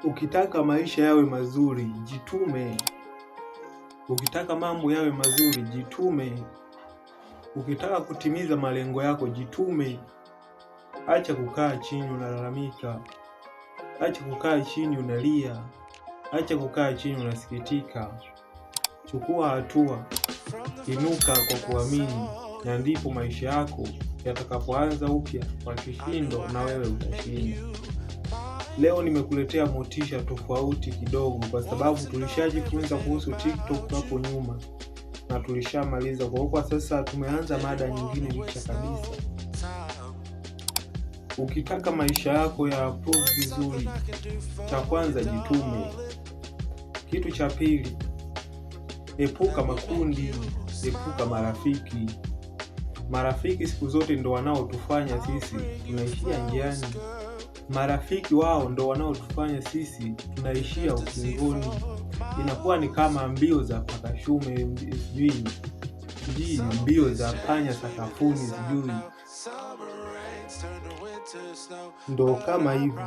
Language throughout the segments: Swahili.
Ukitaka maisha yawe mazuri, jitume. Ukitaka mambo yawe mazuri, jitume. Ukitaka kutimiza malengo yako, jitume. Acha kukaa chini unalalamika. Acha kukaa chini unalia. Acha kukaa chini unasikitika. Chukua hatua, inuka kwa kuamini, na ndipo maisha yako yatakapoanza upya kwa kishindo, na wewe utashinda. Leo nimekuletea motisha tofauti kidogo, kwa sababu tulishajifunza kuhusu TikTok hapo nyuma na tulishamaliza. Kwa sasa tumeanza mada nyingine mpya kabisa. Ukitaka maisha yako ya approve vizuri, cha kwanza jitume. Kitu cha pili, epuka makundi, epuka marafiki. Marafiki siku zote ndo wanaotufanya sisi tunaishia njiani. Marafiki wao ndo wanaotufanya sisi tunaishia ukingoni. Inakuwa ni kama mbio za pakashume, sijui mbio za panya sakafuni, sijui. Ndo kama hivyo.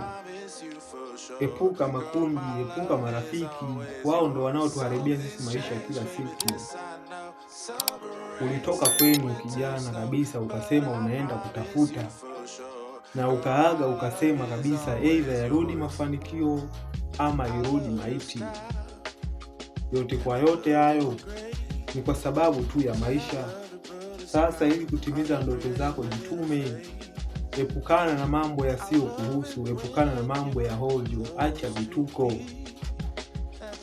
Epuka makundi, epuka marafiki. Wao ndo wanaotuharibia sisi maisha kila siku. Ulitoka kwenu kijana kabisa ukasema unaenda kutafuta, na ukaaga ukasema kabisa aidha yarudi mafanikio ama irudi maiti. Yote kwa yote hayo ni kwa sababu tu ya maisha. Sasa ili kutimiza ndoto zako, jitume. Epukana na mambo yasiyo kuhusu, epukana na mambo ya hojo, acha vituko.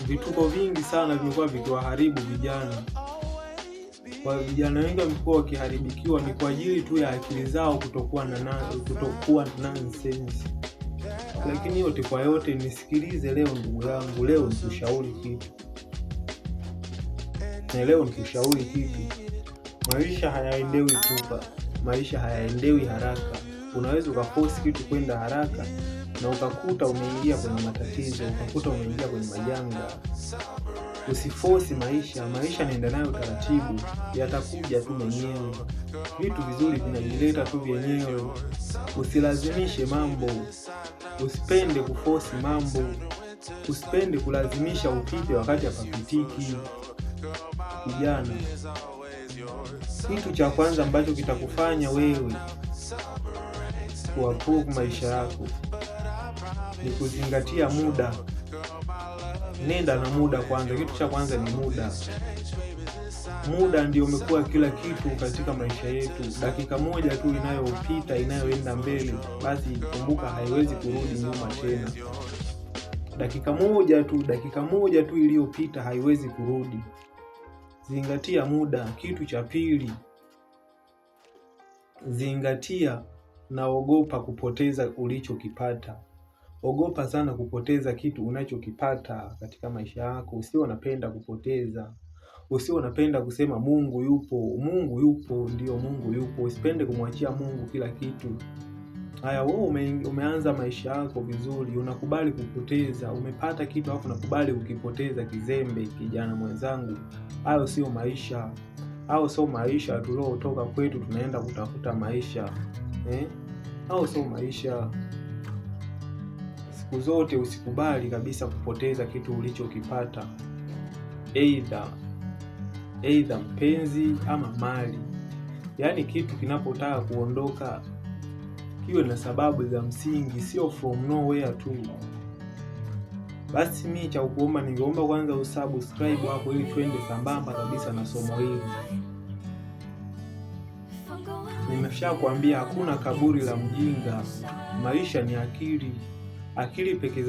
Vituko vingi sana vimekuwa vikiwaharibu vijana. Kwa vijana wengi wamekuwa wakiharibikiwa ni kwa ajili tu ya akili zao kutokuwa nonsense. Lakini yote kwa yote, nisikilize leo ndugu yangu, leo nikushauri kitu. Na leo nikushauri kitu. Maisha hayaendewi pupa, maisha hayaendewi haraka. Unaweza ukaforce kitu kwenda haraka na ukakuta umeingia kwenye matatizo, ukakuta umeingia kwenye majanga. Usiforce maisha, maisha nenda nayo taratibu, yatakuja tu mwenyewe. Vitu vizuri vinajileta tu vyenyewe. Usilazimishe mambo, usipende kuforce mambo, usipende kulazimisha upite wakati hapapitiki. Kijana, kitu cha kwanza ambacho kitakufanya wewe kuapprove maisha yako ni kuzingatia muda. Nenda na muda kwanza. Kitu cha kwanza ni muda. Muda ndio umekuwa kila kitu katika maisha yetu. Dakika moja tu inayopita, inayoenda mbele, basi kumbuka haiwezi kurudi nyuma tena. Dakika moja tu iliyopita haiwezi kurudi. Zingatia muda. Kitu cha pili, zingatia na ogopa kupoteza ulichokipata. Ogopa sana kupoteza kitu unachokipata katika maisha yako. Usio napenda kupoteza. Usio napenda kusema Mungu yupo. Mungu yupo, ndio Mungu yupo. Usipende kumwachia Mungu kila kitu. Haya, wewe umeanza maisha yako vizuri, unakubali kupoteza. Umepata kitu hapo unakubali ukipoteza kizembe, kijana mwenzangu. Hayo sio maisha. Hao sio maisha tuliotoka kwetu tunaenda kutafuta maisha. Hao sio maisha. Siku zote usikubali kabisa kupoteza kitu ulichokipata. Either mpenzi ama mali. Yaani kitu kinapotaka kuondoka kiwe na sababu za msingi, sio from nowhere tu. Basi mimi cha kuomba, ningeomba kwanza usubscribe hapo ili twende sambamba kabisa na somo hili. Nimeshakwambia hakuna kaburi la mjinga. Maisha ni akili. Akili peke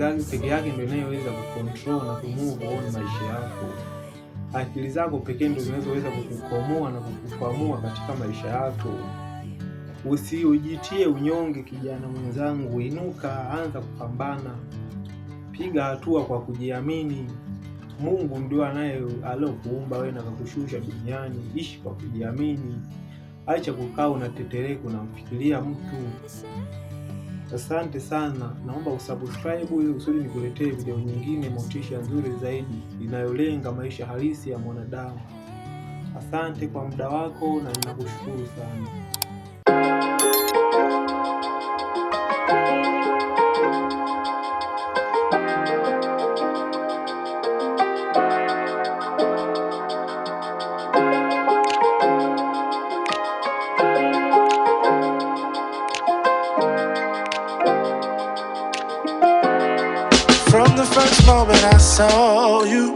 yake ndio inayoweza kucontrol na kumove on maisha yako. Akili zako pekee ndio zinazoweza kukukomoa na kukukwamua katika maisha yako. Usijitie unyonge kijana mwenzangu, inuka, anza kupambana. Piga hatua kwa kujiamini. Mungu ndio aliyokuumba wewe na kukushusha duniani. Ishi kwa kujiamini. Acha kukaa unatetereka unamfikiria mtu. Asante sana. Naomba usubscribe ili usudi nikuletee video nyingine motisha nzuri zaidi inayolenga maisha halisi ya mwanadamu. Asante kwa muda wako na ninakushukuru sana. From the first moment I saw you,